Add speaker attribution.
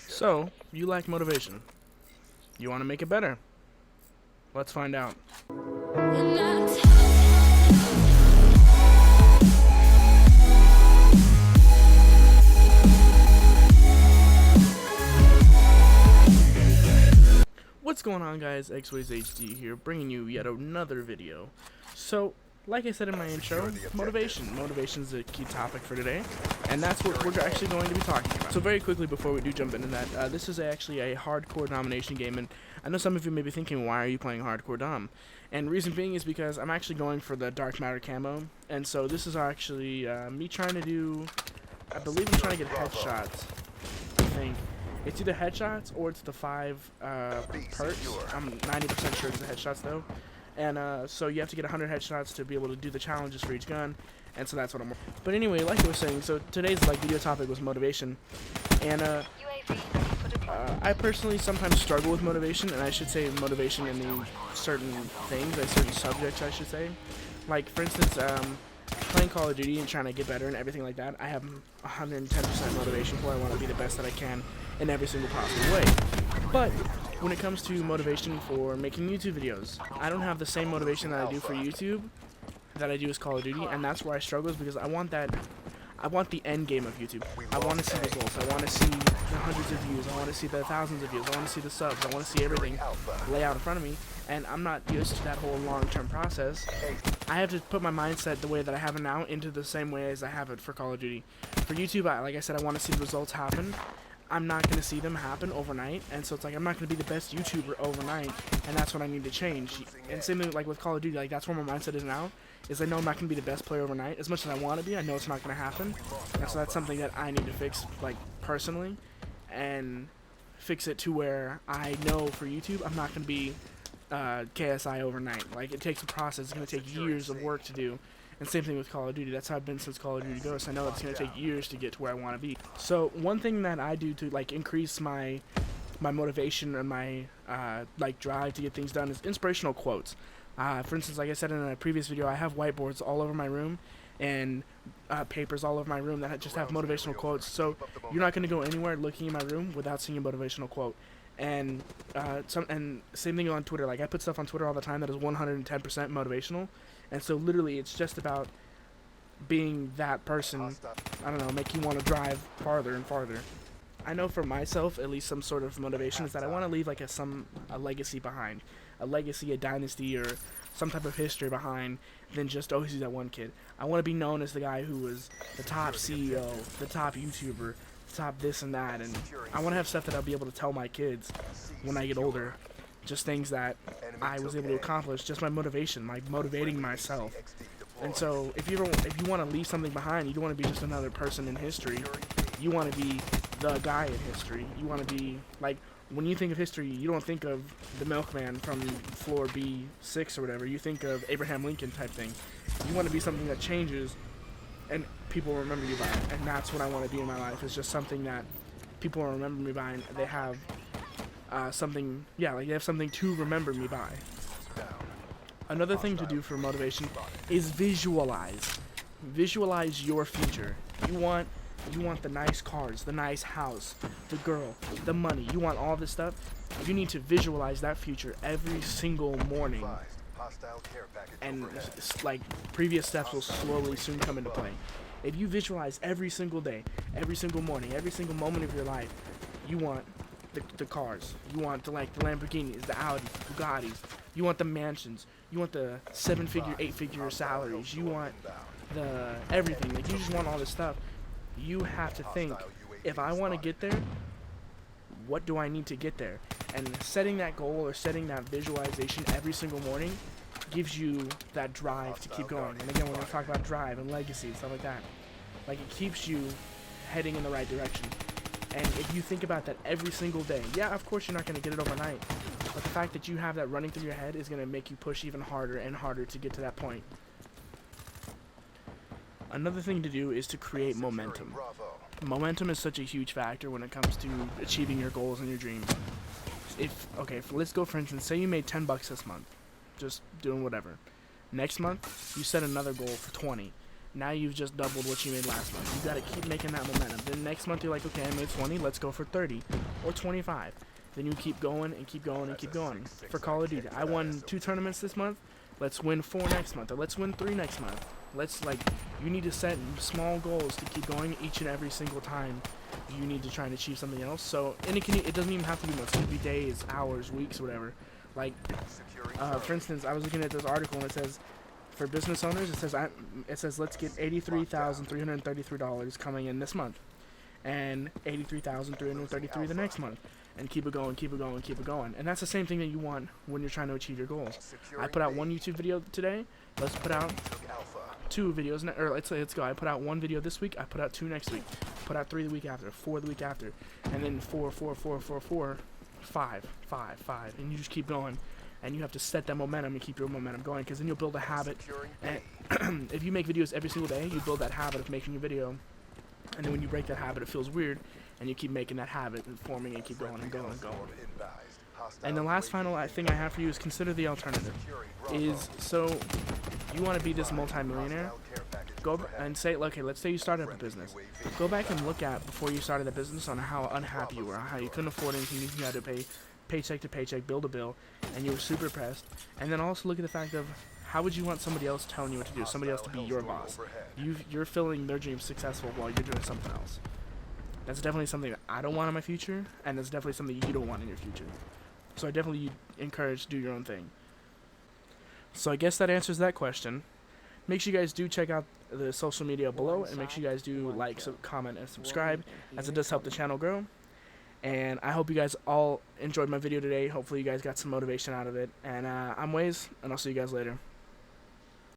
Speaker 1: So, you lack motivation. You want to make it better. Let's find out. What's going on, guys? XWays HD here, bringing you yet another video. So, like I said in my intro, motivation. Motivation is a key topic for today, and that's what we're actually going to be talking about. So very quickly before we do jump into that, this is actually a hardcore domination game, and I know some of you may be thinking, why are you playing hardcore dom? And reason being is because I'm actually going for the dark matter camo, and so this is actually me trying to do, I believe I'm trying to get headshots, I think. It's either headshots or it's the 5 perks. I'm 90% sure it's the headshots though. And so you have to get 100 headshots to be able to do the challenges for each gun. And so that's what I'm. But anyway, like I was saying, so today's video topic was motivation. And I personally sometimes struggle with motivation, and I should say motivation in the certain things, like certain subjects, I should say. Like for instance, playing Call of Duty and trying to get better and everything like that, I have 110% motivation for. I want to be the best that I can in every single possible way. But when it comes to motivation for making YouTube videos, I don't have the same motivation that I do for YouTube that I do with Call of Duty, and that's where I struggle, is because I want the end game of YouTube. I want to see results. I want to see the hundreds of views. I want to see the thousands of views. I want to see the subs. I want to see everything lay out in front of me, and I'm not used to that whole long-term process. I have to put my mindset the way that I have it now into the same way as I have it for Call of Duty. For YouTube, like I said, I want to see the results happen. I'm not going to see them happen overnight, and so it's like I'm not going to be the best YouTuber overnight, and that's what I need to change. And same thing like with Call of Duty, like that's where my mindset is now, is I know I'm not going to be the best player overnight. As much as I want to be, I know it's not going to happen, and so that's something that I need to fix, like, personally, and fix it to where I know for YouTube I'm not going to be KSI overnight. Like, it takes a process. It's going to take years of work to do. And same thing with Call of Duty. That's how I've been since Call of Duty Ghosts. I know it's going to take years to get to where I want to be. So one thing that I do to like increase my motivation and my like drive to get things done is inspirational quotes. For instance, like I said in a previous video, I have whiteboards all over my room and papers all over my room that just have motivational quotes. So you're not going to go anywhere looking in my room without seeing a motivational quote. And same thing on Twitter. Like I put stuff on Twitter all the time that is 110% motivational. And so literally it's just about being that person, I don't know, make you want to drive farther and farther. I know for myself, at least some sort of motivation is that I want to leave like a legacy behind. A legacy, a dynasty, or some type of history behind than just, oh, he's that one kid. I want to be known as the guy who was the top CEO, the top YouTuber, the top this and that, and I want to have stuff that I'll be able to tell my kids when I get older. Just things that I was able to accomplish just by motivation, like motivating myself. And so if you want to leave something behind, you don't want to be just another person in history. You want to be the guy in history. You want to be, like, when you think of history, you don't think of the milkman from floor B6 or whatever. You think of Abraham Lincoln type thing. You want to be something that changes and people remember you by it. And that's what I want to be in my life. It's just something that people will remember me by, and they have something, yeah, like they have something to remember me by. Another thing to do for motivation is visualize. Visualize your future. You want the nice cars, the nice house, the girl, the money. You want all this stuff. You need to visualize that future every single morning. And like previous steps will slowly soon come into play. If you visualize every single day, every single morning, every single moment of your life, you want the cars, you want the Lamborghinis, the Audis, the Bugattis, you want the mansions, you want the 7-figure, 8-figure salaries, you want the everything. Like, you just want all this stuff. You have to think, if I want to get there, what do I need to get there? And setting that goal or setting that visualization every single morning gives you that drive to keep going. And again, we're going to talk about drive and legacy and stuff like that. Like, it keeps you heading in the right direction. And if you think about that every single day, yeah, of course you're not going to get it overnight, but the fact that you have that running through your head is going to make you push even harder and harder to get to that point. Another thing to do is to create momentum. Momentum is such a huge factor when it comes to achieving your goals and your dreams. Let's go, for instance, say you made $10 this month, just doing whatever. Next month, you set another goal for 20. Now you've just doubled what you made last month. You gotta keep making that momentum. Then next month you're like, okay, I made 20, let's go for 30 or 25. Then you keep going and keep going and keep going. For Call of Duty, I won 2 tournaments this month. Let's win 4 next month, or let's win 3 next month. Let's, like, you need to set small goals to keep going each and every single time you need to try and achieve something else. So, and it doesn't even have to be months. It could be days, hours, weeks, whatever. Like, for instance, I was looking at this article and it says, for business owners, it says let's get $83,333 coming in this month, and $83,333 the next month, and keep it going, keep it going, keep it going. And that's the same thing that you want when you're trying to achieve your goals. I put out 1 YouTube video today. Let's put out 2 videos, or let's go. I put out 1 video this week. I put out 2 next week. Put out 3 the week after, 4 the week after, and then 4, 5, and you just keep going. And you have to set that momentum and keep your momentum going, because then you'll build a habit. And if you make videos every single day, you build that habit of making a video. And then when you break that habit, it feels weird, and you keep making that habit and forming and keep going and going and going. And the last final thing I have for you is consider the alternative. So you want to be this multi-millionaire? Go and say, okay, let's say you started up a business. Go back and look at before you started the business on how unhappy you were, how you couldn't afford anything, you had to pay paycheck to paycheck, bill to bill, and you were super pressed. And then also look at the fact of how would you want somebody else telling you what to do, somebody else to be your boss. You're filling their dreams successful while you're doing something else. That's definitely something that I don't want in my future, and that's definitely something you don't want in your future. So I definitely encourage do your own thing. So I guess that answers that question. Make sure you guys do check out the social media below, and make sure you guys do like, comment, and subscribe, as it does help the channel grow. And I hope you guys all enjoyed my video today. Hopefully you guys got some motivation out of it. And I'm Waze, and I'll see you guys later.